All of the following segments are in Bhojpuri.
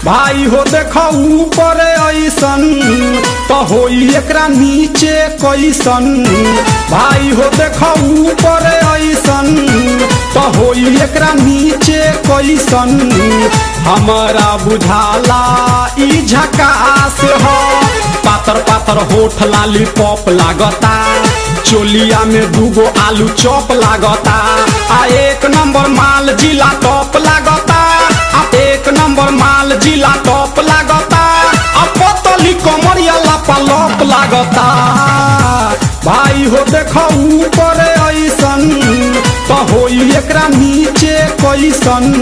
भाई हो देखो ऊपर ऐसन तो होई एकरा नीचे कैसन। भाई हो देखो ऊपर ऐसन तो होई एकरा नीचे कैसन। हमारा बुझाला ई झकास हो। पातर पातर होठ लाली पॉप लागता, चोलिया में दूगो आलू चॉप लागता। आ एक नंबर माल जिला टॉप लागता, आ एक नंबर माल जिला टॉप लागता। आ पतली कमरिया लापालॉप लागता। भाई हो देखो ऊपर ऐसन तो होई एकरा नीचे कैसन।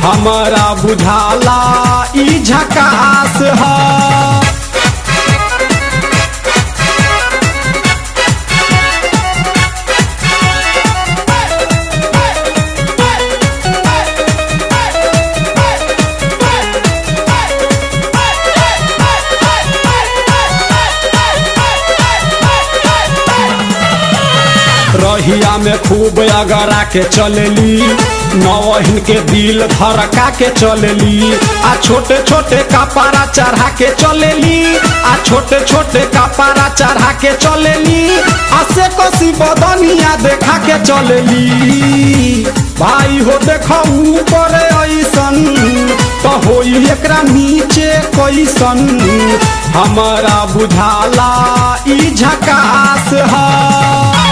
हमारा बुझाला ई झकास है। रहिया में खूब अगरा के चलेली, नवहिन के दिल धड़का के चलेली। आ छोटे छोटे कपड़ा चढ़ा के चलेली, आ छोटे छोटे कपड़ा चढ़ा के चलेली। आ से कसी बदनिया देखा के चलेली। भाई हो देखो ऊपर ऐसन तो होई एकरा नीचे कैसन। हमारा बुझाला ई झकास है।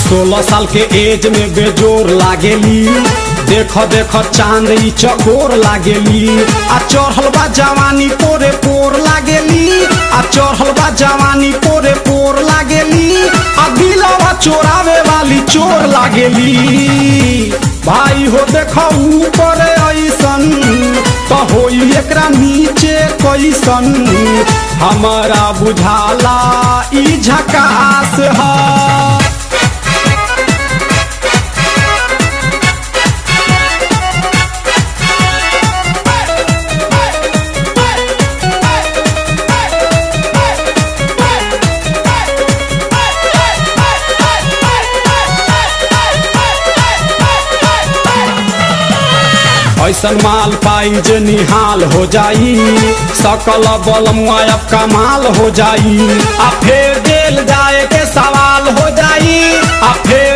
सोलह साल के एज में बेजोर लागेली, देखो देखो चांद ई चकोर लागेली। आ चढ़ल बा जवानी पोरे पोर लागेली, आ चढ़ल बा जवानी पोरे पोर लागेली। आ दिलवा चोरावे वाली चोर लागेली। भाई हो देखो ऊपर ऐसन तो होई एकरा नीचे कैसन। हमारा बुझाला ई झकास है। ऐसन माल पाई जे निहाल हो जाई, सकल बलमुआ अब कमाल हो जाई। आ फेर जेल जाए के सवाल हो जाई, आ फेर